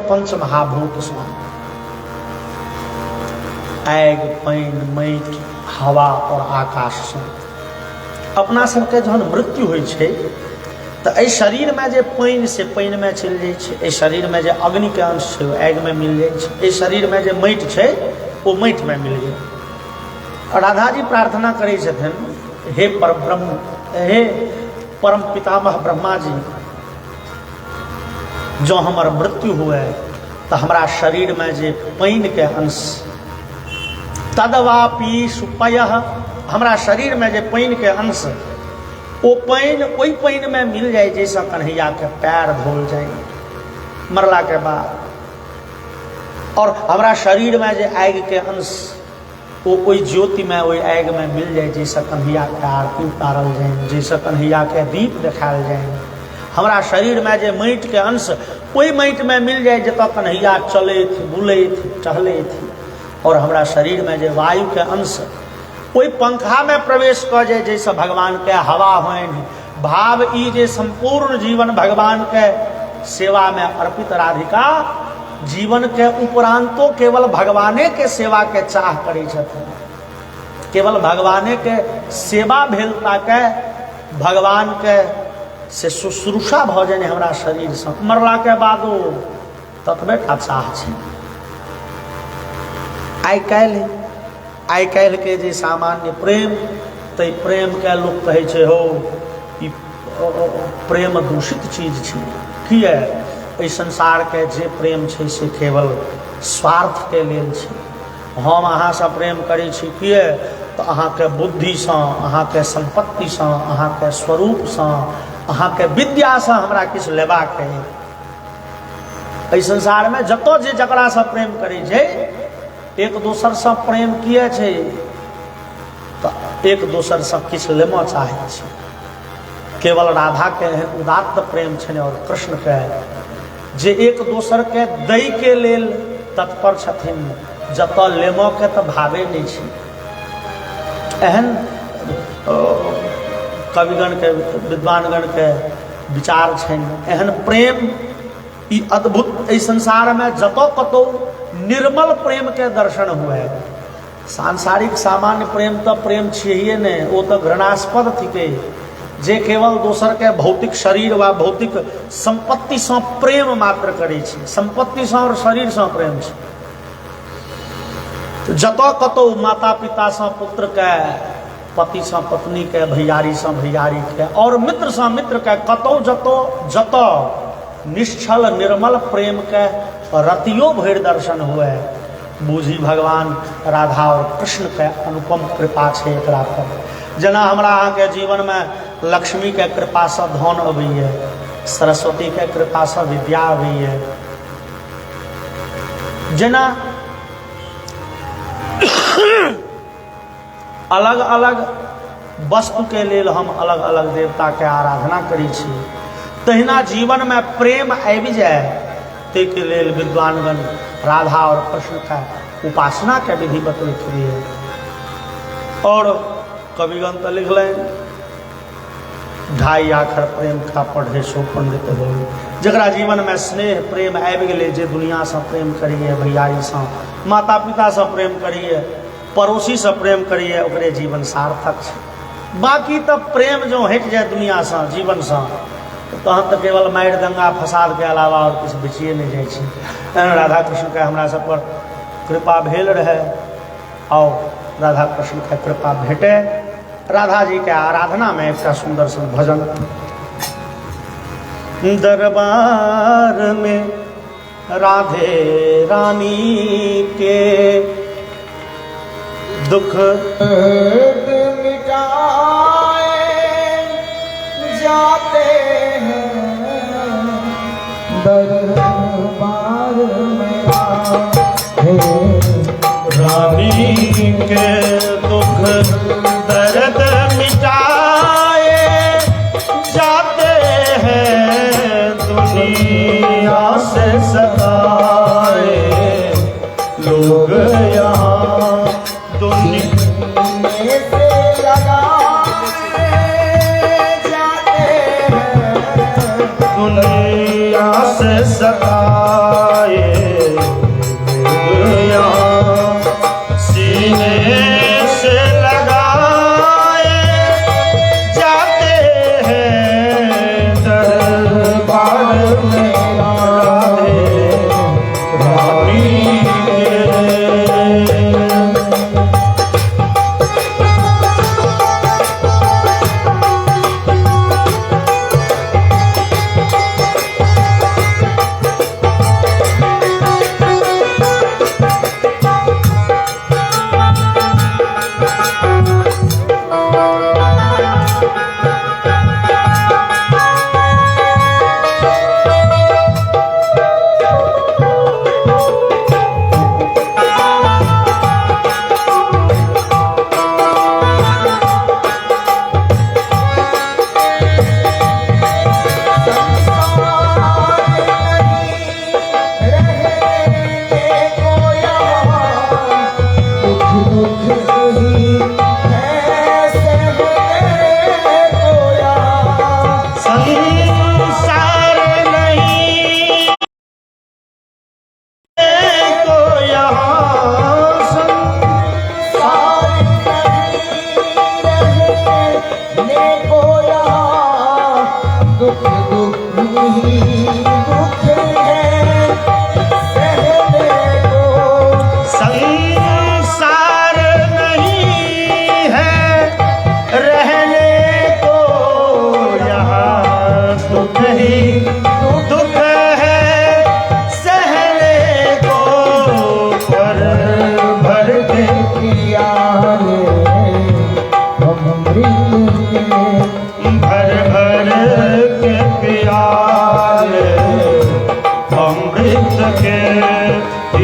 पंच महाभूत सँ आग पानि माटि हवा और आकाश सँ अपना सबके जहन मृत्यु होइ छै तऽ एहि शरीरमे जे पानि से पानिमे चलि जाइ छै, एहि शरीरमे जे अग्निके अंश छै ओ आगिमे मिल जाइ छै, एहि शरीरमे जे माटि छै ओ माटिमे मिल गेल। राधा जी प्रार्थना करै छथिन, हे परब्रह्म, हे परम पितामह ब्रह्मा जी, जँ हमर मृत्यु हुए तऽ हमरा शरीरमे जे पानिके अंश तदवापि सुपयः, हमरा शरीरमे जे पानिके अंश ओ पानि ओहि पानिमे मिल जाए जैसे कन्हैयाके पैर धोल जाए मरलाके बाद, और हमरा शरीरमे जे आगिके अंश ओ ओहि ज्योतिमे ओहि आगिमे मिल जाए जैसे कन्हैयाके आरती उतारल जाए, जैसे कन्हैयाके दीप देखायल जाए। हमरा शरीरमे जे माटिके अंश ओहि माटिमे मिल जाए जतऽ कन्हैया चलैत बुलैत टहलैत, और हमरा शरीरमे जे वायुके अंश ओहि पंखामे प्रवेश कऽ जाए जैसे भगवानके हवा होनि। भाव ई जे संपूर्ण जीवन भगवानके सेवामे अर्पित राधिका जीवनके उपरांतो केवल भगवानेके सेवाके चाह करै छथिन, केवल भगवानेके सेवा भेल ताके भगवानके से शुश्रूषा भऽ जाए हमरा शरीरसँ, मरलाके बादो ततबे टा चाह छै। आइ काल्हिके जे सामान्य प्रेम, ताहि प्रेमके लोक कहै छै हो ई प्रेम दूषित चीज छै। किए? एहि संसारके जे प्रेम छै से केवल स्वार्थके लेल छै। हम अहाँसँ प्रेम करै छी किए तऽ अहाँके बुद्धिसँ, अहाँके सम्पत्तिसँ, अहाँके स्वरूपसँ, अहाँके विद्यासँ हमरा किछु लेबाक अइ। एहि संसारमे जतऽ जे जकरासँ प्रेम करै छै एक दोसरसँ प्रेम किए छै तऽ एक दोसरसँ किछु लेमऽ चाहै छै। केवल राधाके एहन उदात्त प्रेम छनि और कृष्णके जे एक दोसरके दैके लेल तत्पर छथिन, जतऽ लेमऽके तऽ भावे नहि छै। एहन कविगणके विद्वानगणके विचार छनि, एहन प्रेम ई अद्भुत एहि संसारमे जतऽ कतहु निर्मल प्रेमके दर्शन हुए। सांसारिक सामान्य प्रेम तऽ प्रेम छियै नहि, ओ तऽ घृणास्पद थिकै जे केवल दोसरके भौतिक शरीर वा भौतिक संपत्तिसँ प्रेम मात्र करै छै, संपत्तिसँ और शरीरसँ प्रेम छै। जतऽ कतहु माता पितासँ पुत्रके, पतिसँ पत्नीके, भैयारीसँ भैयारीके और मित्रसँ मित्रके, कतहु जतऽ निश्चल निर्मल प्रेमके रतियो भरि दर्शन हुए, बूझी भगवान राधा और कृष्णके अनुपम कृपा छै एकरा पर। जेना हमरा अहाँके जीवनमे लक्ष्मीके कृपासँ धन अबैए, सरस्वतीके कृपासँ विद्या अबैए, जेना अलग अलग वस्तुके लेल हम अलग अलग देवताके आराधना करै छी, तहिना जीवनमे प्रेम आबि जाए ताहिके लेल विद्वानगण राधा और कृष्णके उपासनाके विधि बतबैत रहिए। और कविगण तऽ लिखलनि, ढाई आखर प्रेम का पढ़े सो पंडित हो। जकरा जीवनमे स्नेह प्रेम आबि गेलै, जे दुनियासँ प्रेम करिए, भैयारीसँ, माता पितासँ प्रेम करिए, पड़ोसीसँ प्रेम करिए, ओकरे जीवन सार्थक छै। बाकी तऽ प्रेम जो हटि जाए दुनियासँ जीवनसँ तहन तऽ केवल मारि दंगा फसादके अलावा और किछु बचिए नहि जाइ छै। राधा कृष्णके हमरा सब पर कृपा भेल रहै, और राधा कृष्णके कृपा भेटै। राधा जी के आराधना में एक सुंदर सन भजन। दरबार में राधे रानी के दुख मिटाए जाते हैं, दरबार में रानी के दुख दर्द मिटाए जाते हैं, दुनिया से सताए लोग यहाँ दुनिया से लगाए जाते हैं, दुनिया से सताए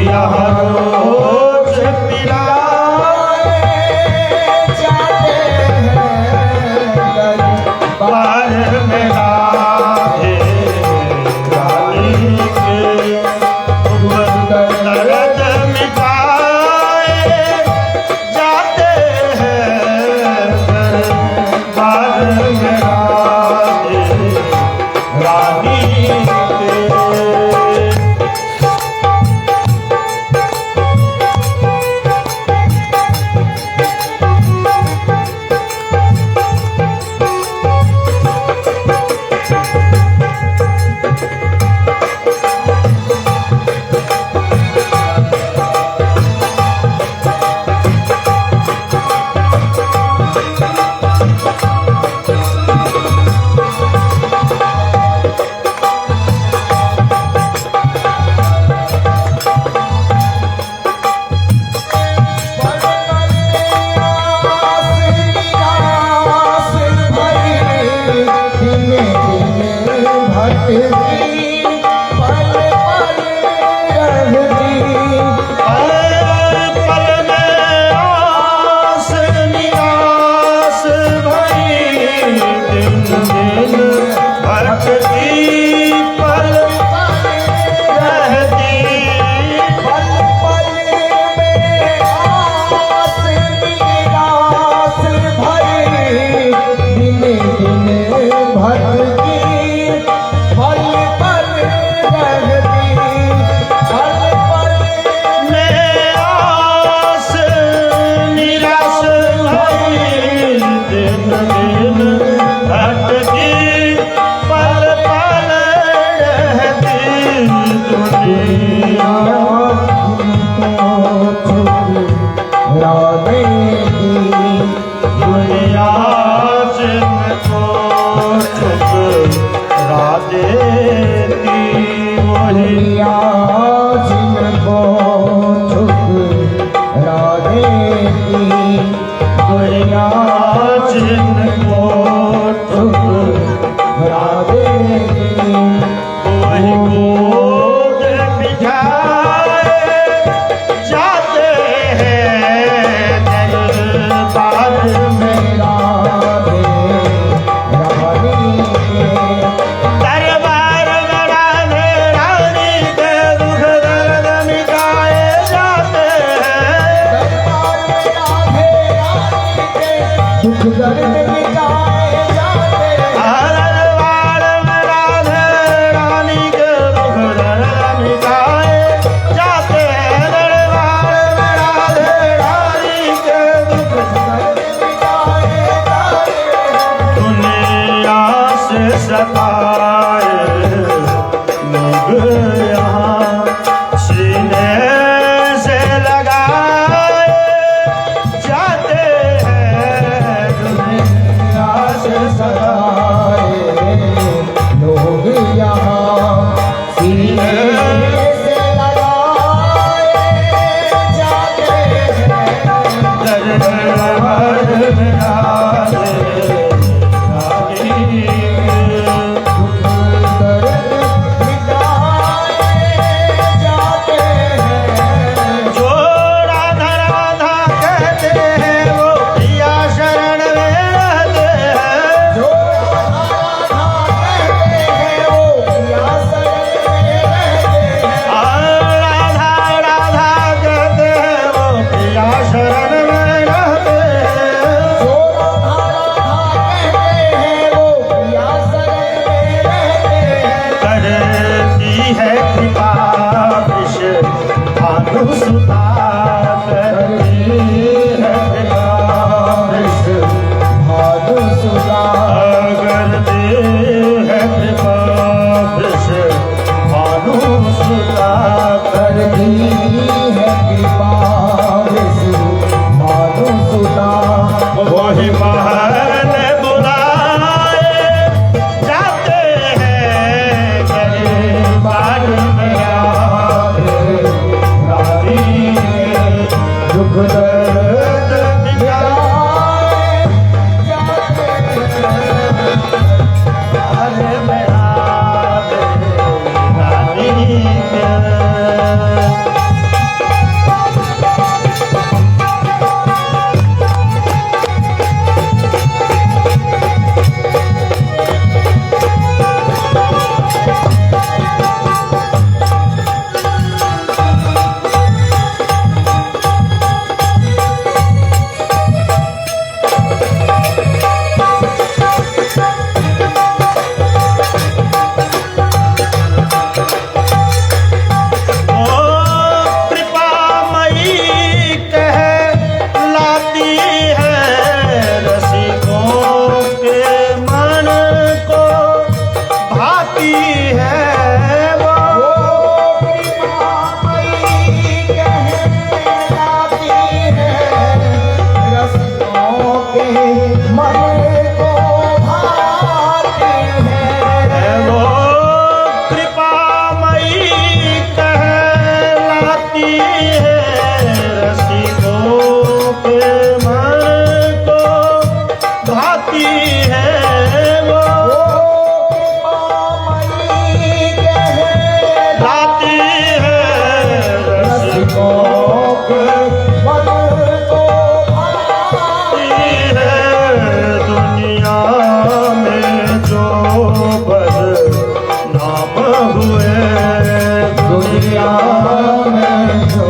यहाँ रोज पिलाए जाते हैं बार में राधे रानी के दर्द मिटाए जाते हैं बार में राधे रानी के। जाते हैं दुनिया में जो बदनाम हुए, दुनिया में जो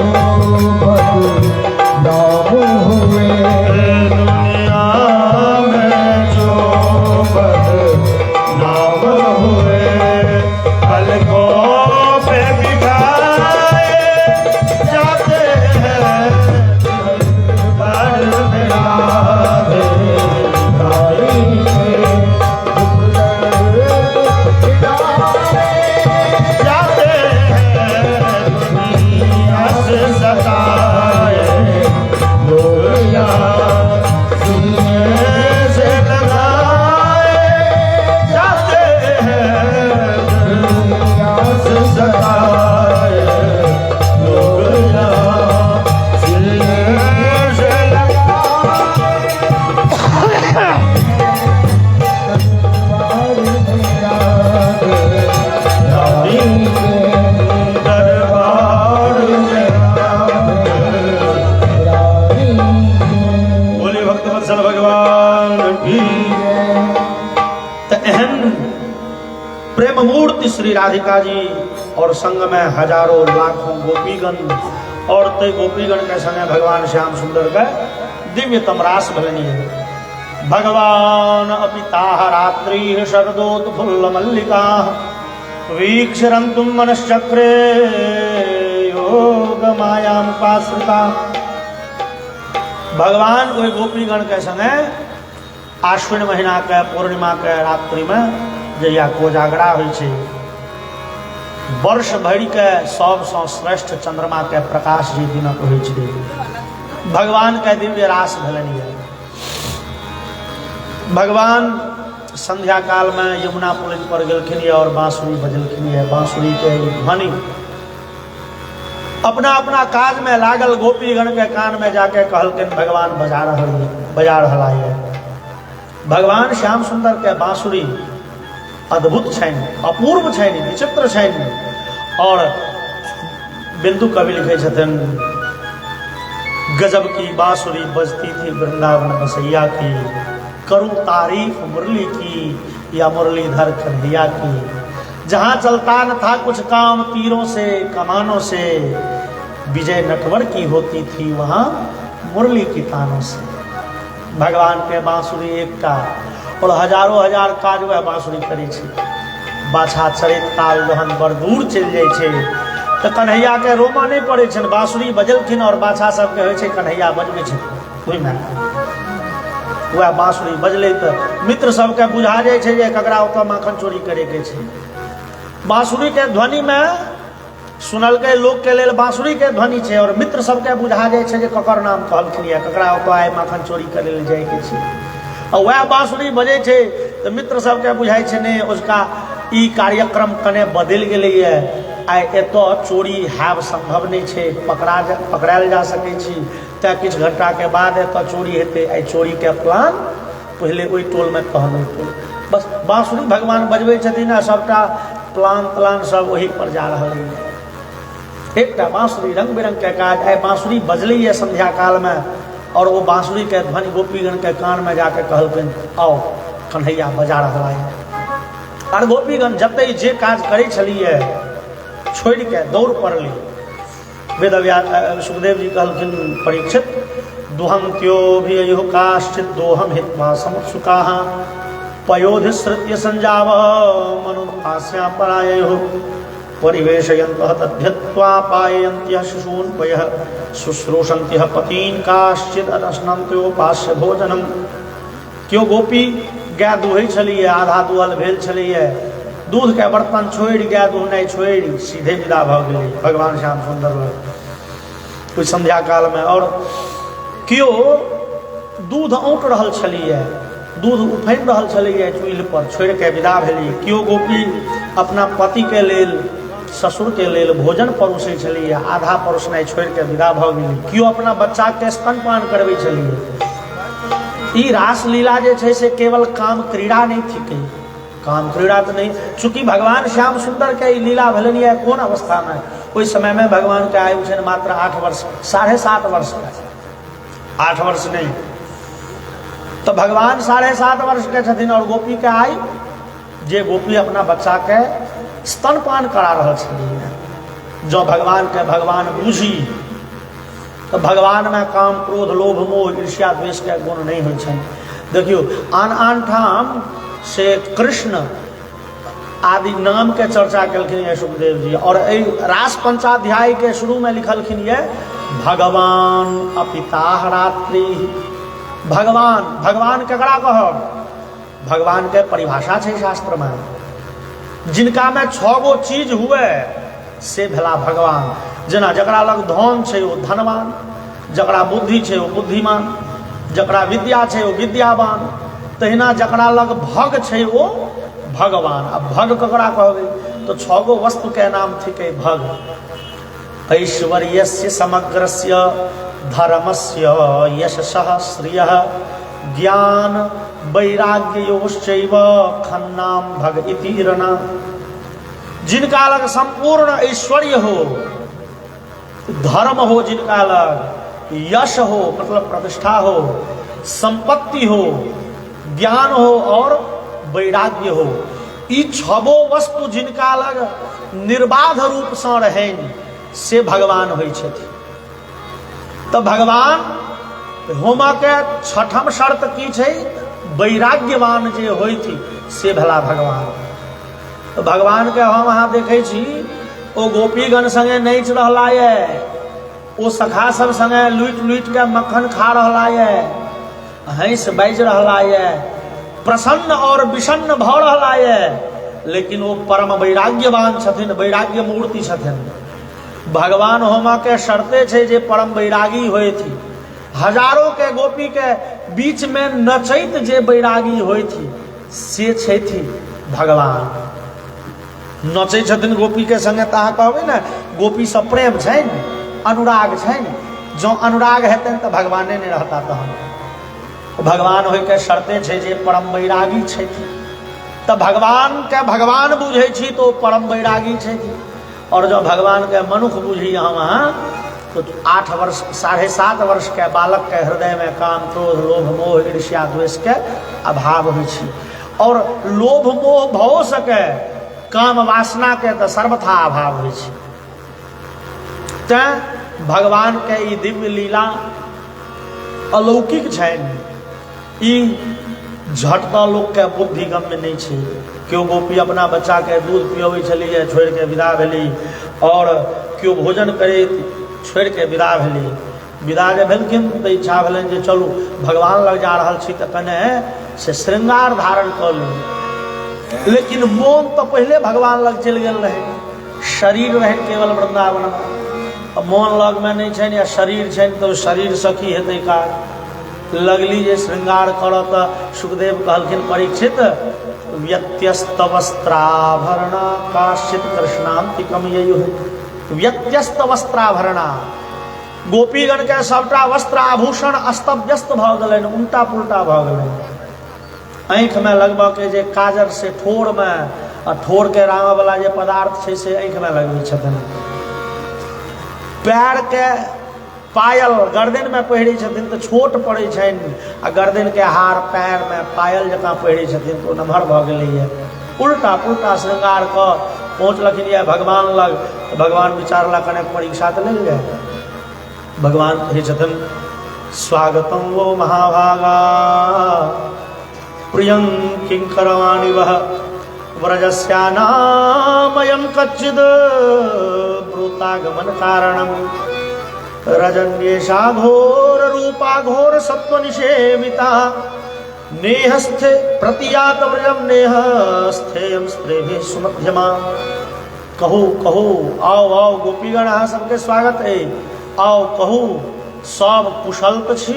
बदनाम हुए, दुनिया में जो बदनाम हुए, पलकों पे बिठाए जाते हैं, घर में आए जाते हैं, दुनिया से सताए लोग यहाँ, सीने से लगाए जाते हैं, दुनिया से सताए लोग यहाँ, सीने से दरबार में बोले भक्त वत्सल भगवान की। तो एहन प्रेम मूर्ति श्री राधिका जी और संग में हजारों लाखों गोपीगण और ते गोपीगण के संग भगवान श्याम सुंदर का दिव्य तमरास भलनी है। भगवान अपिता रात्रि शरदोत्फुल्ल मल्लिका वीक्षरन्तुं मनश्चक्रे योग मायामुपाश्रिता। भगवान कोई गोपीगण के संगे आश्विन महीना के पूर्णिमा के रात्रि में जहिया कोजागरा होइ छै, वर्ष भरि के सबसँ श्रेष्ठ चंद्रमा के प्रकाश जी दिनक होइ छै, भगवान के दिव्य रास भेलनि है। भगवान संध्या काल में यमुना पुलिन पर गेलखिन और बांसुरी बजलखिन है। बांसुरी के ध्वनि अपना अपना काज में लागल गोपीगण के कान में जाके कहलखिन भगवान बजा रहा है। भगवान श्याम सुंदर के बांसुरी अद्भुत छनि, अपूर्व छनि, विचित्र छनि। और बिंदु कवि लिखे छथिन, गजब की बांसुरी बजती थी वृंदावन बसैया की, करूं तारीफ मुरली की या मुरलीधर कन्हैया की। जहां चलता न था कुछ काम तीरों से कमानों से, विजय नटवर की होती थी वहां मुरली की तानों से। भगवान के बांसुरी एक का और हजारों हजार काज वह बांसुरी करे छे। बाछा चरित काल जहन बड़ दूर चल जाय छे तो कन्हैया के रोमा नहीं पड़े छन, बांसुरी बजलखिन और बाछा सब के होय छे कन्हैया बजबे छे। ओहि में वह बांसुरी बजले तो मित्र सबके बुझा जाय छे जे ककरा ओतऽ माखन चोरी करे के छे। बांसुरी के ध्वनि में सुनल के लोग के लेल बांसुरी के ध्वनि छे और मित्र सबके बुझा जाय छे जे ककर नाम कहलखिन या ककरा ओतऽ आइ माखन चोरी करे ले जाय के छे। और वह बांसुरी बजे छे तो मित्र सबके बुझाय छे ने उसका ई कार्यक्रम कने बदल गेलै है, आइ एतऽ चोरी हैब संभव नहीं छे, पकड़ायल जा सकै छी। तै किछु घंटा के बाद एतऽ चोरी हेतै। आइ चोरी के प्लान पहले ओहि टोल में कहने थे। बस बांसुरी भगवान बजबै छथिन आ सबटा प्लान तलान सब वही पर जा रहल है। एकटा बांसुरी रंग बिरंग के काज। आइ बांसुरी बजलै है संध्या काल में और वो बांसुरी के ध्वनि गोपीगण के कान में जाके कहलखिन आओ कन्हैया बजा रहा है। और गोपीगण जतै जे काज करै छलिए छोड़ के दौड़ पड़ली। वेदव्यास सुखदेव जी कहलखिन परीक्षित दुहंत्योभियुः काश्चित् दोहम हित्वा समुत्सुकाः पयोधिसृत्य संजाव मनुहास्या पराययुः परिवेशयन्तः तद्ध्यत्वा पाययन्त्यः शिशून् पयः शुश्रूषन्त्यः पतीन् काश्चित् अनश्नन्त्योपास्य भोजनम्। क्यों गोपी गाय दुहै छलिए, आधा दुहल भेल छलिए, दूध के बर्तन छोड़ गाय दुहनाइ छोड़ सीधे विदा भ गेलै भगवान श्याम सुंदर कोई संध्या काल में। और क्यों दूध औंट रहल छलिए, दूध उफैन रहल छलिए चूल्हि पर, छोड़ के विदा भेलिए। क्यों गोपी अपना पति के लेल ससुर के लेल भोजन परोसै छलिए, आधा परोसनाइ छोड़ के विदा भ गेली। क्यों अपना बच्चा के स्तनपान करबै छलिए। ई रासलीला जे छै से केवल काम क्रीड़ा नहीं थिकै, काम क्रीड़ा तो नहीं, चूंकि भगवान श्याम सुंदर के लीला भलन है कौन अवस्था में, कोई समय में भगवान के आयु छे मात्र 8 वर्ष, 7.5 वर्ष का, 8 वर्ष नहीं। तो भगवान 7.5 वर्ष के छथिन और गोपी के आयु, जे गोपी अपना बच्चा के स्तनपान करा रहा छथिन, जो भगवान के भगवान बूझी, तो भगवान में काम क्रोध लोभ मोह ईर्ष्या द्वेष के गुण नहीं होइ छनि। देखियो आन आन ठाम से कृष्ण आदि नाम के चर्चा कलखिन है सुखदेव जी, और रास पंचाध्याय के शुरू में लिखलखिन ये भगवान अपिता रात्रि। भगवान, भगवान केकरा कहब, भगवान के परिभाषा है शास्त्र में, जिनका में 6 गो चीज हुए से भेला भगवान। जेना जकरा लग धन है वो धनवान, जकरा बुद्धि है वो बुद्धिमान, जकरा विद्या है वो विद्यावान, तहिना जकरा लग भग है वो भगवान। अब भग ककरा कहबे, तो 6 गो वस्तु के नाम थिके भग। ऐश्वर्यस्य समग्रस्य धर्मस्य यशसः श्रियः ज्ञान वैराग्ययोश्चैव खन्नाम भग इति रणा। जिनका लग संपूर्ण ऐश्वर्य हो, धर्म हो, जिनका लग यश हो मतलब प्रतिष्ठा हो, संपत्ति हो, ज्ञान हो और वैराग्य हो, ई 6 वस्तु जिनका लग निर्बाध रूप से रहे से भगवान होइ छथि। तो भगवान होमा के 6ठम शर्त की छै, वैराग्यवान जे होइ थी से भला भगवान। तो भगवान के हम अहाँ देखे छी ओ गोपीगण संगे नाच रहला ये, ओ सखा सब संगे लुट लुट के मक्खन खा रहला ये, हंस बाज रहला ये, प्रसन्न और विषन्न भ रहला ये, लेकिन वो परम वैराग्यवान छथिन, वैराग्य मूर्ति छथिन। भगवान होमा के शर्ते छे जे परम वैरागी होय थी। हजारों के गोपी के बीच में नचैत जे वैरागी होय थी से छे थी भगवान। नचै छथिन गोपी के संगे, तहाँ कहबै ना गोपी से प्रेम छै, अनुराग छै, जो अनुराग हेतन तो भगवाने ने रहता। तो भगवान होय के शर्ते छे जे परम वैरागी छै। तो भगवान के भगवान बुझे छी तो परम वैरागी छै, और जो भगवान के मनुख बुझी हम तो 8 वर्ष 7.5 वर्ष के बालक के हृदय में काम क्रोध लोभ मोह ईर्ष्या द्वेष के अभाव होइ छी। और लोभ मोह भो सके काम वासना के तो सर्वथा अभाव होइ छी। तें भगवान के ई दिव्य लीला अलौकिक छै, ई झटका लोग के बुद्धि गम्य नहीं छै। क्यों गोपी अपना बच्चा के दूध पियोबै छलिए छोड़ के विदा भेली, और क्यों भोजन करे छोड़ के विदा भेली। विदा जे भेलखिन तो इच्छा भेलनि जे चलू भगवान लग जा रहल छी, तो कने से श्रृंगार धारण कर ली। लेकिन मोन तो पहले भगवान लग चल गेल रहे, शरीर रहे केवल वृंदावन में, मोन लग में नहीं छै, या शरीर छै तो शरीर सखी हेतै का। लगली जे श्रृंगार कर, तो सुखदेव कहलखिन परीक्षित व्यत्यस्त वस्त्राभरणा काश्चित कृष्णांतिकम ययु। व्यत्यस्त वस्त्राभरणा, गोपीगण के सबटा वस्त्र आभूषण अस्तव्यस्त भ गेलनि, उल्टा पुल्टा भ गेलनि। आँख में लगबा के जे काजर से ठोर में, आ ठोर के रांग वाला जे पदार्थ छै से आँख में लगबै छथिन। पैर के पायल गर्दन में पहिरै छथिन तो छोट पड़ै छनि, आ गर्दन के हार पैर में पायल जकाँ पहिरै छथिन तो नमहर भ गेलैए। उल्टा पुल्टा श्रृंगार क पहुँचलखिन ये भगवान लग। तो भगवान विचारला कने परीक्षा तो लेल जाए। भगवान कहै छथिन स्वागतम वो महाभागा प्रियं किंकरवाणि वह व्रजस्यानामयं कच्चिद ब्रूतागमन कारणम रजन्येषा घोर रूपा घोर सत्वनिषेविता नेहस्थे प्रतियात व्रजम नेहस्थेयं स्त्रेभिः सुमध्यमा। कहो कहो आओ आओ गोपीगण अहाँ सबके स्वागत है, आओ कहू सब कुशल तो छी।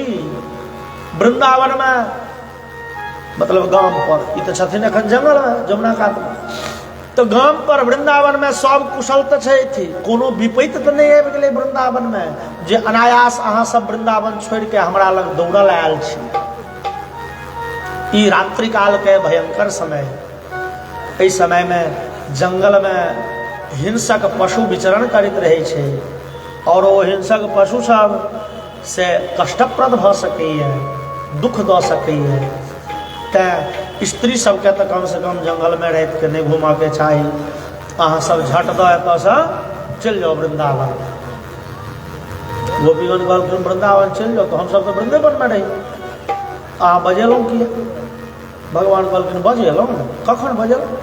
वृंदावन में मतलब गांव पर, ई तो छथिन एखन जंगल में जमुना कात में, तो गांव पर वृंदावन में सब कुशल तो छै थी, कोनो विपैत तो नहीं आबि गेलै वृंदावन में जे अनायास अहाँ सब वृंदावन छोड़ के हमरा लग दौड़ल आयल छी। ई रात्रि काल के भयंकर समय, इस समय में जंगल में हिंसक पशु विचरण करैत रहै छै और वो हिंसक पशु सब से कष्टप्रद भ सकैए, दुख दऽ सकैए। तैँ स्त्री सबके तऽ कम से कम जंगल में राति के नहीं घूमऽ के चाही। अहाँ सब झट दऽ एतऽसँ चलि जाओ वृंदावन। गोपीगण कहलखिन वृंदावन चलि जाओ, तो हमसब तऽ वृंदावन में रही, अहाँ बजेलहुँ किया? भगवान कहलखिन बजेलहुँ, कखन बजेलहुँ?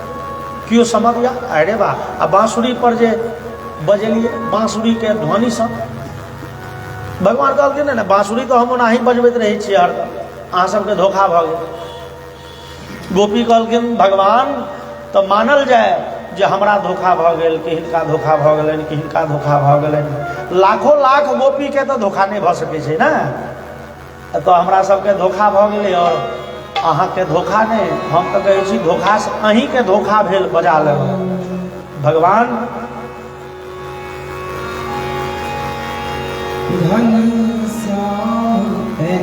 केओ समझ या? अरे बा आ बाँसुरी पर जे बजेलिए, बाँसुरी के ध्वनि सँ भगवान कहलखिन ने बाँसुरी तो हम ओनाही बजबैत रहै छियै हरदम, अहाँ सबके धोखा भऽ गेल। गोपी कहलखिन भगवान तऽ मानल जाय जे हमरा धोखा भऽ गेल कि हिनका धोखा भऽ गेलनि कि हिनका धोखा भऽ गेलनि। लाखों लाख गोपी के तऽ धोखा नहीं भऽ सकै छै ने, तो हमरा सबके धोखा भऽ गेलै और अहाँके धोखा नहीं। हम तऽ कहै छी धोखा से अहीं के धोखा भेल, बजा लेलहुँ। भगवान घनश्याम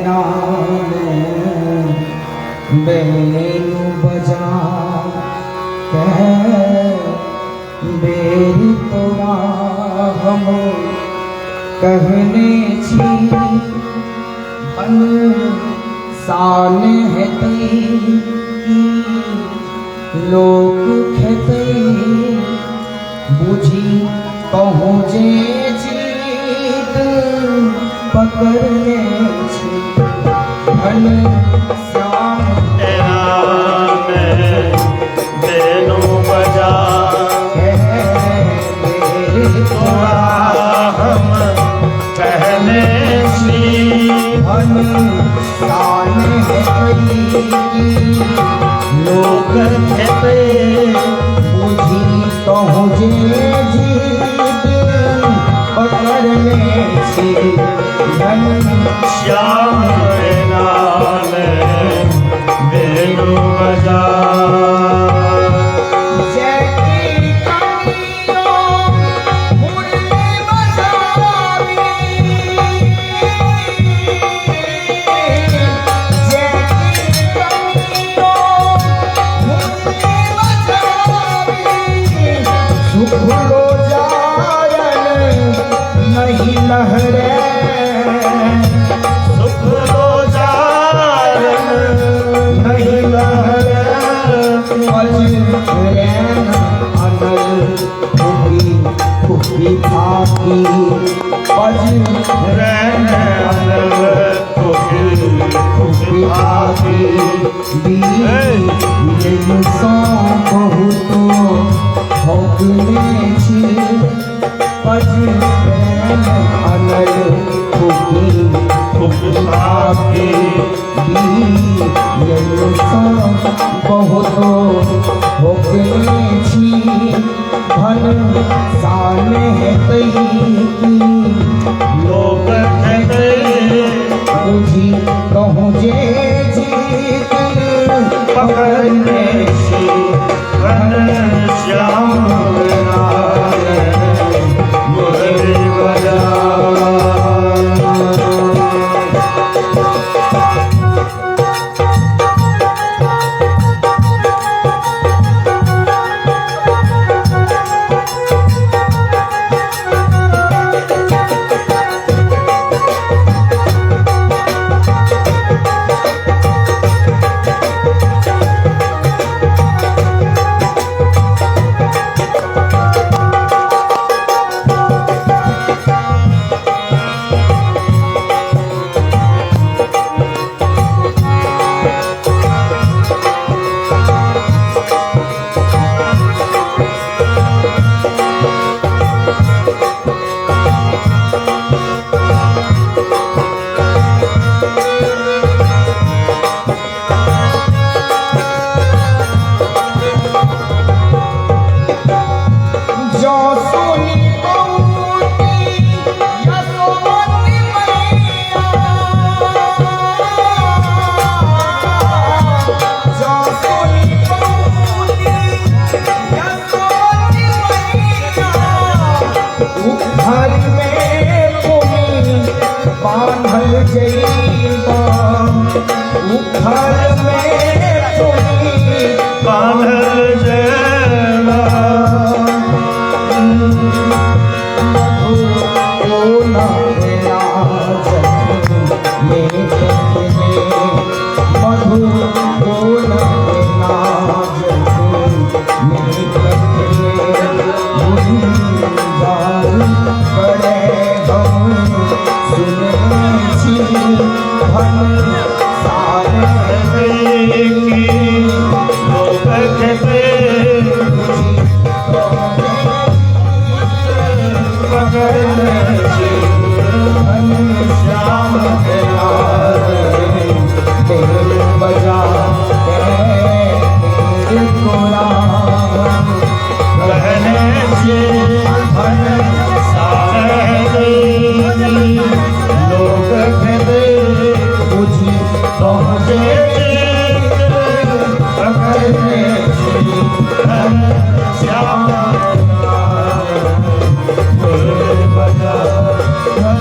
नाम बेनु बजा कह बेर तोरा हम कहने छी घन शान हेतै लोक खेतै बुझी कहूँ जे जीत पकड़ने छी घन श्याम बेनु बजा तोरा हम कहने छी घन शान लोक खेतै बुझी कहूँ जे जीत पकड़ने छी घन श्याम नाम बेनु बजा।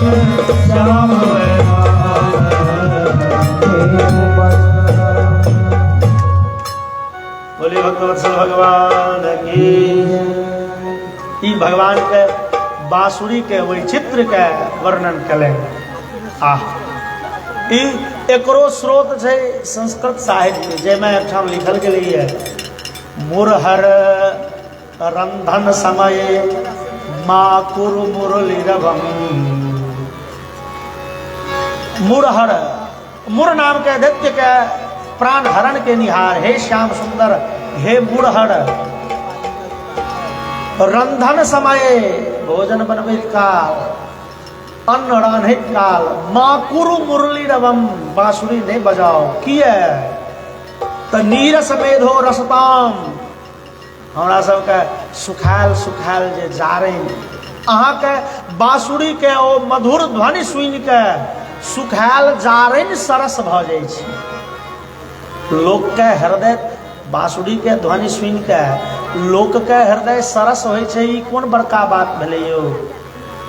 श्याम बोले भक्तवत्सल भगवान की। ई भगवान के बांसुरी के वैचित्र के वर्णन कले। ई एकरो स्रोत छै संस्कृत साहित्य जैमे एकठाम लिखल गेलै है मुरहर रंधन समय माकुर मुरलीरवम। मुरहर, मुर नाम के दैत्य के प्राण हरण के निहार, हे श्याम सुंदर हे मुरहर। रंधन समय भोजन बनबैत काल, अन्न रान्हैत काल माकुरु मुरली रवम, बांसुरी नहीं बजाओ किए तो नीरस मेधो रसताम। हमरा सबके सुखायल सुखायल जे जारे अहाँ के बांसुरी के ओ मधुर ध्वनि सुनि के सुखायल जारनि सरस भ जाइ छै। लोक के हृदय बांसुरी के ध्वनि सुनि के लोक के हृदय सरस होइ छै। ई कोन बड़का बात भेलै यौ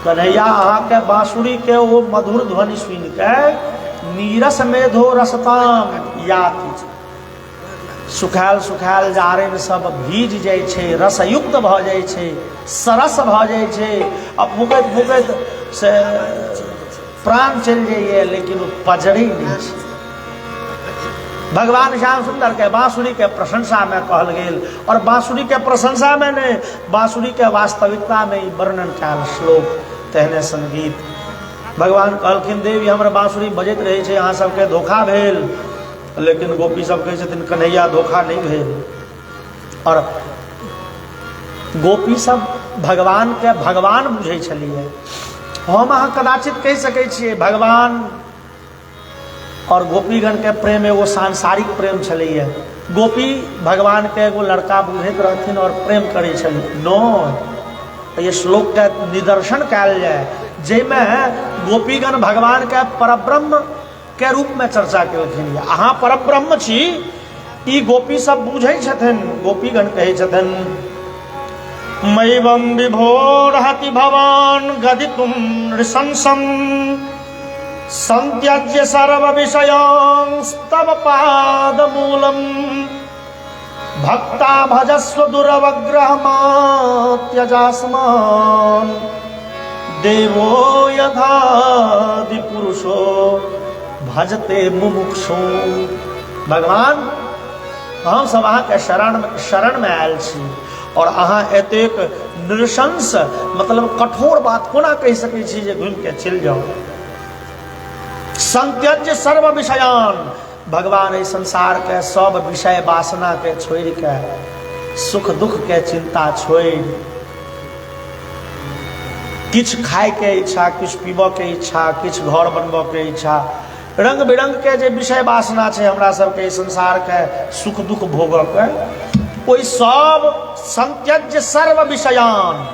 कन्हैया, अहाँ के बांसुरी के ओ मधुर ध्वनि सुनि के नीरस मेधो रसताम याति, सुखायल सुखायल जारनि सब भीज जाइ छै, रसयुक्त भ जाइ छै, सरस भ जाइ छै। अब फूकैत फूकैत से प्राण चलि जाइए लेकिन ओ पजड़ै नहि छै। भगवान श्याम सुंदर के बांसुरी के प्रशंसा में कहल गेल, और बांसुरी के प्रशंसा में नहीं, बांसुरी के वास्तविकता में वर्णन कयल श्लोक तेहने संगीत। भगवान कहलखिन देवी हमर बांसुरी बजैत रहे छै, अहाँ सबके धोखा भेल, लेकिन गोपी सब कहै छथिन कन्हैया धोखा नहीं भेल। और गोपी सब भगवान के भगवान बुझै छलिए। हम अहाँ कदाचित कहि सकै छियै भगवान और गोपीगण के प्रेम एगो सांसारिक प्रेम छलैए। गोपी भगवान के एगो लड़का बुझैत रहथिन और प्रेम करै छलिन। नो, ये श्लोक के निदर्शन कयल जाय जैमे गोपीगण भगवान के परब्रह्म के रूप में चर्चा केलखिन। अहाँ परब्रह्म छी ई गोपी सब बुझै छथिन। गोपीगण कहै छथिन मैवं विभोरहति भवान गदितुम नृशंसं संत्यज्य सर्व विषयांस्तव पादमूलम भक्ता भजस्व दुरवग्रहमात्यजास्मान् देवो यथादि पुरुषो भजते मुमुक्षु। भगवान हम सब अहाँ के शरण में आयल छी और अहाँ एतेक नृशंस मतलब कठोर बात कोना कहि सकै छी जे घुमि के चलि जाओ। संत्यज्य सर्व विषयान, भगवान इस संसार के सब विषय वासना के छोड़ के सुख दुख के चिंता छोड़ किछ खाए के इच्छा, किछ पीबो के इच्छा, किछ घर बनबो के इच्छा, रंग बिरंग के जे विषय वासना छै हमरा सबके संसार के सुख दुख भोगो के, ओइ सब संत्यज्य सर्व विषयान,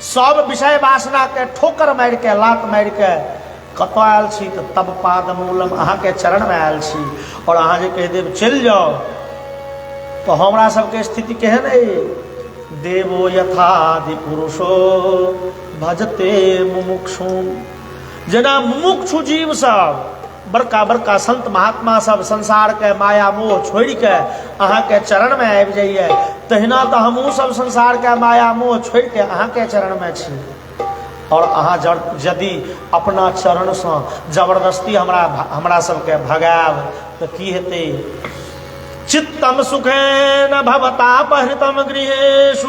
सब विषय वासना के ठोकर मार के लात मार के कत आयल छी तो तब पाद मूलम अहाँ के चरण में आयल छी। और अहाँ जे कह देव चल जाओ तो हमरा सबके स्थिति केहन है। देवो यथादि पुरुषो भजते मुमुक्षु, जेना मुमुक्षु जीव सब बड़का बड़का संत महात्मा सब संसार के माया मोह छोड़ के अहाँ के चरण में आबि जाइए, तहिना तो हमहूँ सब संसार के माया मोह छोड़ के अहाँ के चरण में छी। और अहाँ यदि अपना चरण से जबरदस्ती हमरा सबके भगाब तो की हेतै। चित्तम सुखेन भवतापहृतम गृहेषु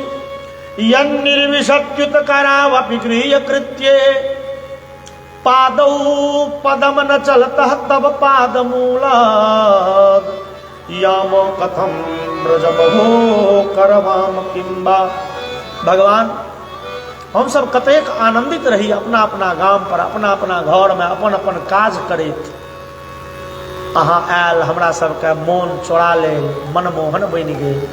यन्निर्विशत्युत करावपि गृह्यकृत्ये पादौ पदम न चलतः तब पादमूलाद् यामो कथम ब्रजमहो करवाम किंबा। भगवान हम सब कतेक आनंदित रही अपना अपना गाम पर, अपना अपना घर में अपन अपन काज करैत। अहाँ आयल हमरा सबके मोन चोरा लेल, मनमोहन बनि गेल,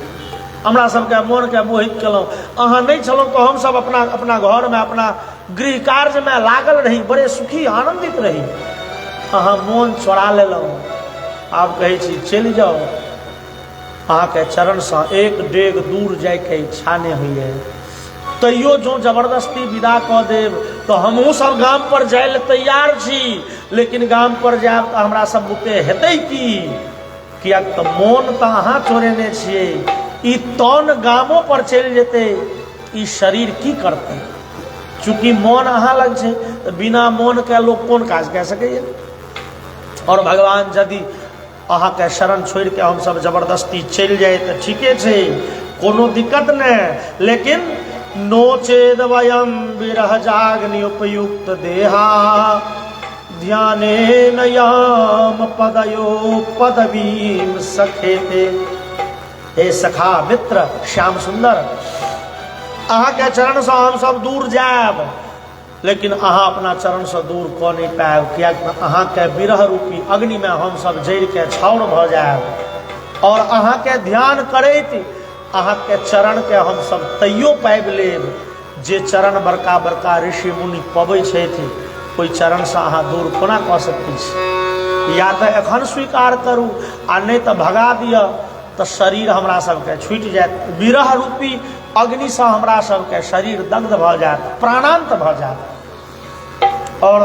हमरा सबके मोन के मोहित केलहुँ। अहाँ नहीं छलहुँ तो हम सब अपना अपना घर में अपना गृह कार्य में लागल रही, बड़े सुखी आनंदित रही। अहाँ मोन चोरा लेलहुँ, आब कहै छी चलि जाओ। अहाँ के चरण से एक डेग दूर जाय के इच्छा नहीं होइए। तैयो जो जबरदस्ती विदा कऽ देब तो हमहूँ सब गाम पर जाय ले तैयार छी, लेकिन गाम पर जायब तो हमरा सब बुते हेतै की? किया तो मोन तो अहाँ चोरेने छियै, ई तौन गामो पर चलि जेतै, ई शरीर की करतै? चूँकि मोन अहाँ लग छै तो बिना मोन के लोग कोन काज कऽ सकैए? और भगवान यदि अहाँ के शरण छोड़ के हम सब जबरदस्ती चलि जाए तो ठीके छै, कोनो दिक्कत नहीं, लेकिन नोचेद वयम विरह जाग्नि उपयुक्त देहा ध्याने नयाम पदयो पदवीम सखेते। हे सखा मित्र श्याम सुंदर, अहाँ के चरण से हम सब दूर जायब, लेकिन अहाँ अपना चरण से दूर कऽ नहीं पायब, किया अहाँ के विरह रूपी अग्नि में हम सब जरि के छाउर भऽ जायब। और अहाँ के ध्यान करैत अहाँ के चरण के हम सब तैयो पाबि लेब, जे चरण बड़का बड़का ऋषि मुनि पबै छथि, कोई चरण से अहाँ दूर कोना कऽ सकै छी? या तो एखन स्वीकार करू आ नहीं तो भगा दिअ, तो शरीर हमरा सबके छूटि जायत। विरह रूपी अग्नि से हमरा सबके शरीर दग्ध भऽ जायत, प्राणांत भऽ जायत। और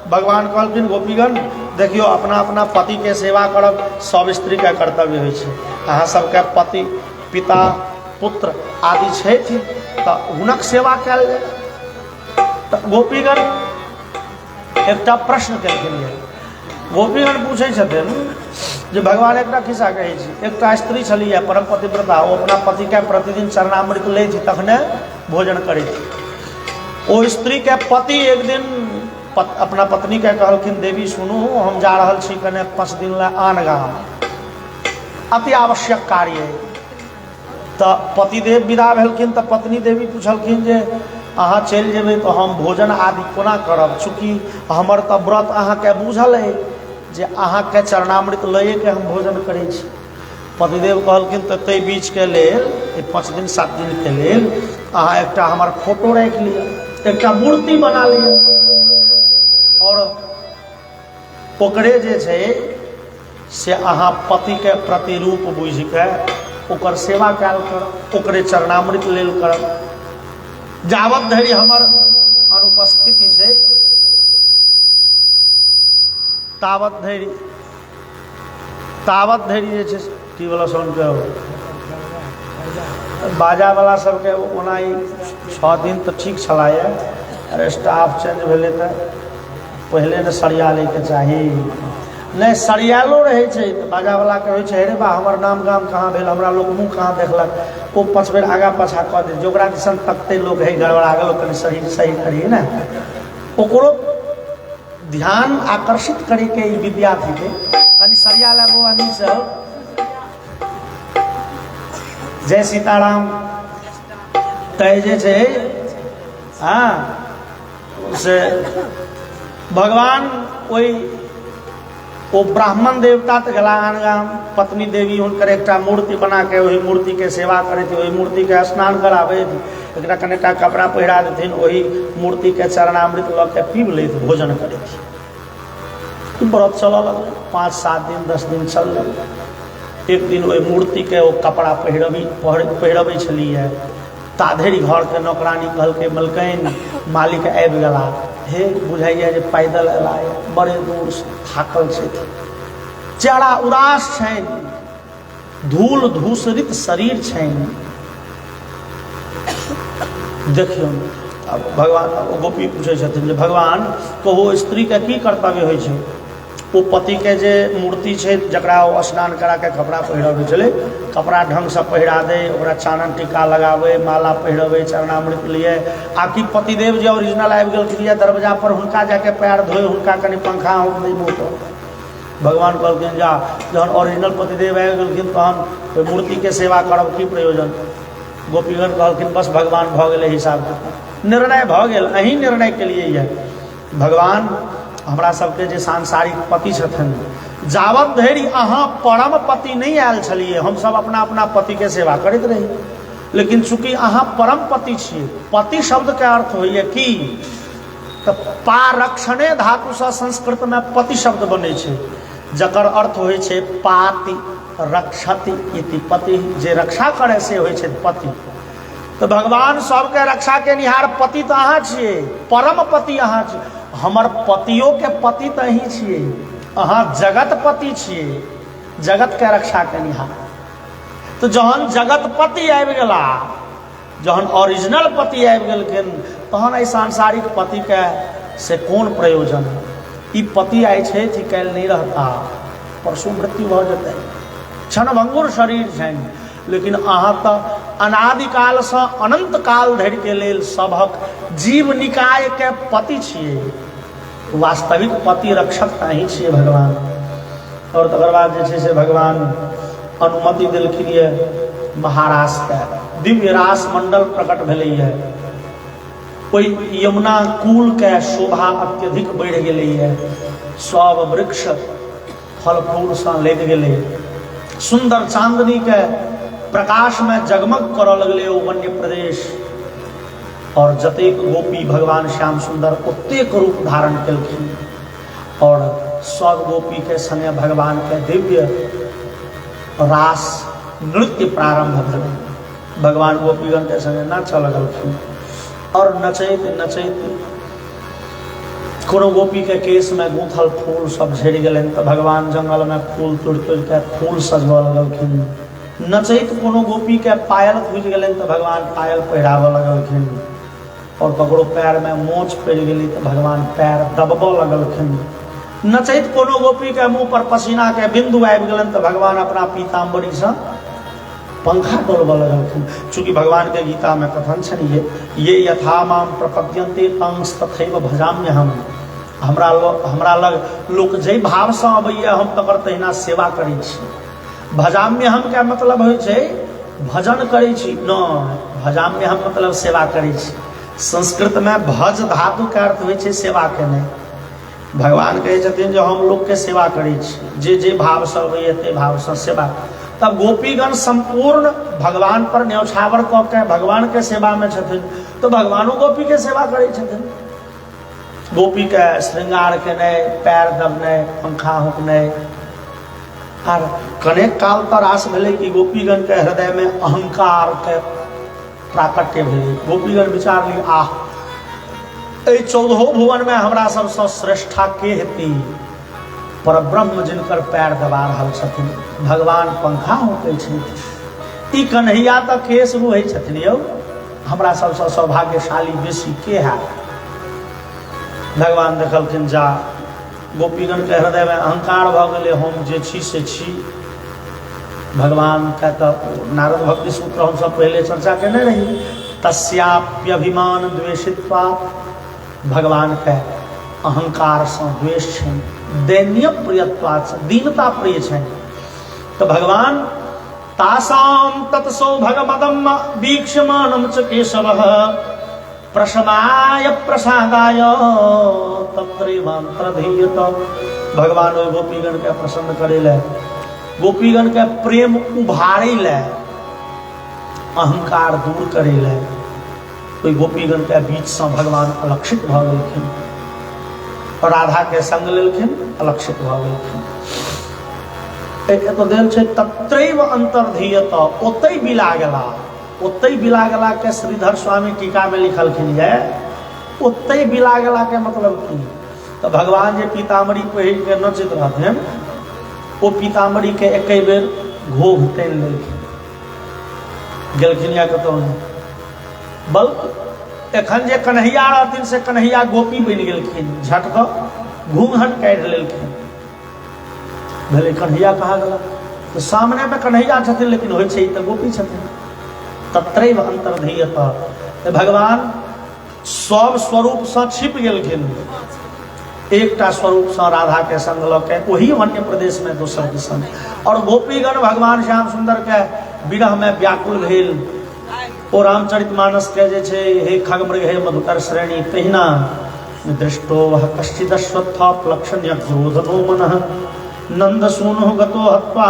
भगवान कहलखिन गोपीगण देखियो, अपना अपना पति के सेवा करब सब स्त्री के कर्तव्य होइ छै। अहाँ सबके पति पिता पुत्र आदि छथि तो हुनक सेवा कयल जाय। तो गोपीगण एकटा प्रश्न केलखिन। गोपीगण पूछै छथिन जे भगवान एकटा खिस्सा कहै छी, एकटा स्त्री छली है परम पतिव्रता, ओ अपना पति के प्रतिदिन चरणामृत लै थी तखने भोजन करै थी। ओ स्त्री के पति एक दिन अपना पत्नी के कहलखिन, देवी सुनू, हम जा रहल छी कने 5 दिन ला आन गाम, अति आवश्यक कार्य है। तो पतिदेव विदा भेलखिन तो पत्नी देवी पूछलखिन जे अहाँ चलि जेबै तो हम भोजन आदि कोना करब? चूँकि हमर तो व्रत अहाँ के बुझल है जे अहाँ के चरणामृत लए के हम भोजन करै छी। पतिदेव कहलखिन तो ताहि बीच के लेल 5 दिन 7 दिन के लेल अहाँ एकटा हमर फोटो राखि लिअ, एकटा मूर्ति बना लिअ, और ओकरे जे छै से अहाँ पति के प्रतिरूप बुझि के ओकर सेवा कयल करब, ओकरे चरणामृत लेल करब। जावत धरि हमर अनुपस्थिति छै तावत धरि जे छै की वाला साउंड के बाजा वाला सबके ओना 6 दिन तो ठीक छलाए, अरे स्टाफ चेंज भेलै तो पहले ने सरिया लैके चाही, नहीं सरियालो रहे छै तो बाजा वाला के होइ छै, अरे बा हमर नाम गाम कहाँ भेल, हमरा लोग मुँह कहाँ देखलक, ओ 5 बेर आगा पाछा कऽ दे, जोकरा दिसन तकते लोग है गड़बड़ा गेल, कनि सही करी ना, ओकरो ध्यान आकर्षित करे के ई विद्यार्थी के कनि सरिया लगो अनी सब। जय सीताराम। तय जे छै हाँ से भगवान ओ ब्राह्मण देवता तो गला आन गाम, पत्नी देवी हुनकर एकटा मूर्ति बना के वही मूर्ति के सेवा करे थी, वही मूर्ति के स्नान कराबे, एकटा कनेटा कपड़ा पहिरा देथिन, वही मूर्ति के चरणामृत लऽ के पीब ले भोजन करे थी। व्रत चल लग 5-7 दिन 10 दिन चल। एक दिन वही मूर्ति के वो कपड़ा पहिरबे छलिए, ताधरि घर के नौकरानी कहलकै मलकैन मालिक आबि गेला, हे बुझाइए जे पैदल अयला बड़े दूर से थाकल छै, चेहरा उदास छै, धूल धूसरित शरीर छै। देखियौ अब भगवान गोपी पूछै छथिन जे भगवान कहू स्त्री के की कर्तव्य होइ छै? ओ पति के जे मूर्ति छै जकरा ओ स्नान करा के कपड़ा पहिरबै छलै, कपड़ा ढंग से पहिरा दे, ओकरा चानन टीका लगाबे, माला पहिरबै, चरणामृत लिए, आकि पतिदेव जे ओरिजिनल आबि गेलखिन या दरवाजा पर हुनका जाके पैर धोए, हुनका कनि पंखा हम दै मुँह पर। भगवान कहलखिन जा जहन ओरिजिनल पतिदेव आबि गेलखिन तहन ओहि मूर्ति के सेवा करब की प्रयोजन? गोपीगण कहलखिन बस भगवान भऽ गेलै हिसाब के, निर्णय भऽ गेल, अहीं निर्णय के लिए है। भगवान हमरा सबके जे सांसारिक पति छथिन, जावत धरि अहाँ परम पति नहीं आयल छलिए, हम सब अपना अपना पति के सेवा करैत रही, लेकिन चूंकि अहाँ परम पति छियै, पति शब्द के अर्थ होइए की तऽ पारक्षणे धातु से संस्कृत में पति शब्द बनै छै, जकर अर्थ होइ छै पाति रक्षति इति, पति जे रक्षा करे से होइ छै पति। तो भगवान सबके रक्षा के निहार पति तो अहाँ छिए, परम पति अहाँ छिए, हमर पतियों के पति तो अहीं छिए, अहाँ जगत पति छिए, जगत के रक्षा के निहार। तो जहन जगत पति आबि गेला, जहन ओरिजिनल पति आबि गेलखिन, तहन एहि सांसारिक पति के से कोन प्रयोजन है। ई पति आइ छै कि काल्हि नहीं रहता, परसों मृत्यु भऽ जेतै, क्षणभंगुर शरीर छनि, लेकिन अहाँ तऽ अनादिकाल से अनंत काल धरि के लेल सभक जीव निकाय के पति छिए, वास्तविक पति रक्षक अहीं छिए भगवान। और तकर बाद जे छै से भगवान अनुमति देलखिन ये महारास के दिव्य रास मंडल प्रकट भेलैए, ओहि यमुना कुल के शोभा अत्यधिक बढ़ि गेलैए, सब वृक्ष फल फूल सँ लदि गेलै, सुंदर चांदनी के प्रकाश में जगमग करऽ लगलै ओ वन्य प्रदेश। और जतेक गोपी भगवान श्याम सुंदर ओतेक रूप धारण केलखिन, और सब गोपी के संगे भगवान के दिव्य रास नृत्य प्रारंभ भेलै। भगवान गोपीगण के संगे नाचऽ लगलखिन, और नचैत नचैत कोनो गोपी के केस में गूंथल फूल सब झड़ि गेलनि, तऽ भगवान जंगल में फूल तोड़ि तोड़ि के फूल सजबऽ लगलखिन। नचैत कोनो गोपी के पायल खुजि गेलनि तऽ भगवान पायल पहिराबऽ लगलखिन, और ककरो पैर में मोच पड़ि गेली तऽ भगवान पैर दबबऽ लगलखिन। नचैत कोनो गोपी के मुंह पर पसीना के बिंदु आबि गेलनि तऽ भगवान अपना पीताम्बरी सँ पंखा डोलबऽ लगलखिन। चूँकि भगवान के गीता में कथन छनि, ये यथा माम प्रपद्यन्ते तंस तथैव भजाम्यहम्, हमरा लग लोक जै भाव सँ अबैए हम तकर तहिना सेवा करै छी। भजाम्यहम् के मतलब होइ छै भजन करै छी, न भजाम्यहम् मतलब सेवा करै छी। संस्कृत में भज धातु के अर्थ होइ छै सेवा केनाइ। भगवान कहै छथिन जे हम लोग के सेवा करै छी, जे जे भाव सँ अबैए ते भाव सँ सेवा। तब गोपीगण संपूर्ण भगवान पर न्यौछावर कऽ के भगवान के सेवा में छथिन, तो भगवानो गोपी के सेवा करै छथिन। गोपी के श्रृंगार केनाइ, पैर दबनाइ, पंखा हुकनाइ। आर कनेक काल तऽ रास भेलै कि गोपीगण के हृदय में अहंकार के प्राकट्य भेलै। गोपीगण विचार ली, आह एहि 14 भुवन में हमरा सबसँ श्रेष्ठा के हेती, परब्रह्म जिनकर पैर दबा रहल छथिन, भगवान पंखा होकै छथिन, ई कन्हैया तऽ केश रुहै छथिन, यौ हमरा सबसँ सौभाग्यशाली बेसी के हैत। भगवान देखलखिन जा गोपीगण के हृदय में अहंकार भऽ गेलै, हम जे छी से छी। भगवान के तऽ नारद भक्ति सूत्र हम सब पहले चर्चा केने रही, तस्याप्यभिमान द्वेषित्वा, भगवान के अहंकार सँ द्वेष छनि, दैन्य प्रियत्वात् दीनता प्रिय छनि। तो भगवान तासाम तत्सौभगमदम् वीक्ष्यमानं च केशवः प्रशमाय प्रसादाय तत्रैवान्तर्धीयत। भगवान ओहि गोपीगण के प्रसन्न करे ले, गोपीगण के प्रेम उभारे ले, अहंकार दूर करे ले, ओहि गोपीगण के बीच से भगवान अलक्षित भऽ गेलखिन, और राधा के संग लेलखिन, अलक्षित भऽ गेलखिन। एतऽ देल छै तत्रैव अंतर्धीयत, ओतै बिला गेला। ओतै बिला गेला के श्रीधर स्वामी टीका में लिखलखिन ये, ओतै बिला गेला के मतलब की? तो भगवान जे पीताम्बरी पहिर के नचैत रहथिन, ओ पीताम्बरी के एकै बेर घोघ तानि लेलखिन, गेलखिन या कतौ नहीं। बल्कि एखन जे कन्हैया रहथिन से कन्हैया गोपी बनि गेलखिन, झट कऽ घूंघट काटि लेलखिन, भेलै कन्हैया कहाँ गेला? तो सामने में कन्हैया छथिन, लेकिन होइ छै तऽ गोपी छथिन। तत्रैव अंतर्धीयत, भगवान सब स्वरूप सँ छिप गेलखिन, एकटा स्वरूप सँ राधा के संग लऽ के ओही वन्य प्रदेश में दोसर के संग। और गोपीगण भगवान श्याम सुंदर के विरह में व्याकुल भेल। ओ रामचरितमानस के जे छै, हे खगमृग हे मधुकर श्रेणी, तहिना दृष्टो वह कश्चिदश्वत्थ प्लक्षण्य क्रोधनो मनः नंद सूनु गतो हत्वा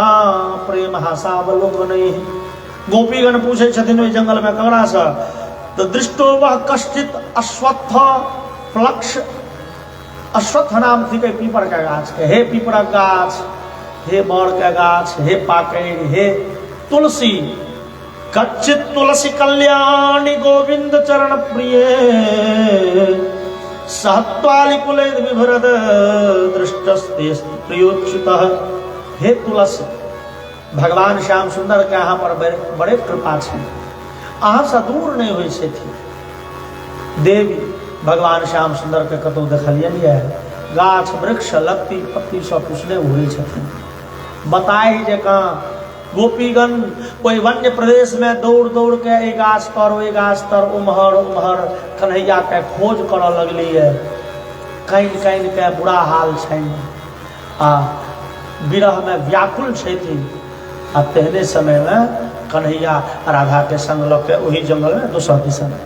प्रेम हासावलोकनैः। गोपीगण पूछे छथिन ओहि जंगल में ककरा सँ? तो दृष्टो वह कश्चित अश्वत्थ प्लक्ष, अश्वत्थ नाम थी पीपर के गाछ के, हे पीपरक गाछ, हे बड़ के गाछ, हे पाकैर, हे तुलसी, कच्चित तुलसी कल्याणी गोविंद चरण प्रिय सहत्वाली कुले विभरद दृष्टस्ते प्रियोच्युत। हे तुलसी, भगवान श्याम सुंदर के अहाँ पर बड़े कृपा छे, अहाँ से दूर नहीं हुई से थी। देवी भगवान श्याम सुंदर के कतौ देखलिए गाछ वृक्ष लत्ती पत्ती सब पुछने हुए छथिन। बताए जे कहाँ गोपीगण कोई वन्य प्रदेश में दौड़ दौड़ के एक गाछ तर ओई गाछ तर उम्हर उम्हर कन्हैया के खोज कर लगली है। काइन काइन के बुरा हाल छन, आ विरह में व्याकुल छथिन। आ तेहने समय में कन्हैया राधा के संग लग के वही जंगल में दोसर दिशा में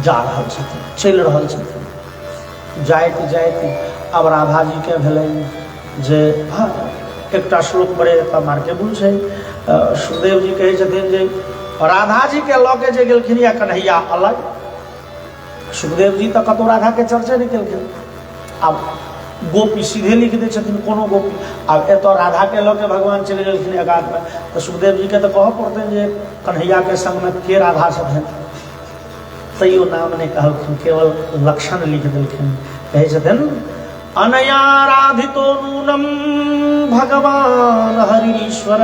जा रहा छथिन, चल रहा छथिन। जाइत जाइत अब राधा जी के भेलनि जे एकटा श्लोक बड़े मार्केबुल छै। सुखदेव जी कहै छथिन जे राधा जी के लऽ के जे गेलखिन या कन्हैया अलग। सुखदेव जी तो कतौ राधा के चर्चे नहीं केलखिन। अब गोपी सीधे लिख दै छथिन कोनो गोपी। अब एतऽ राधा के लऽ के भगवान चलि गेलखिन एकांत में, तो सुखदेव जी के तो कह पड़तनि जे कन्हैया के संग में के राधा छथिन। तैयो नाम नहीं कहलखिन, केवल लक्षण लिख देलखिन। कहै छथिन अनया राधितो नूनम भगवान हरीश्वर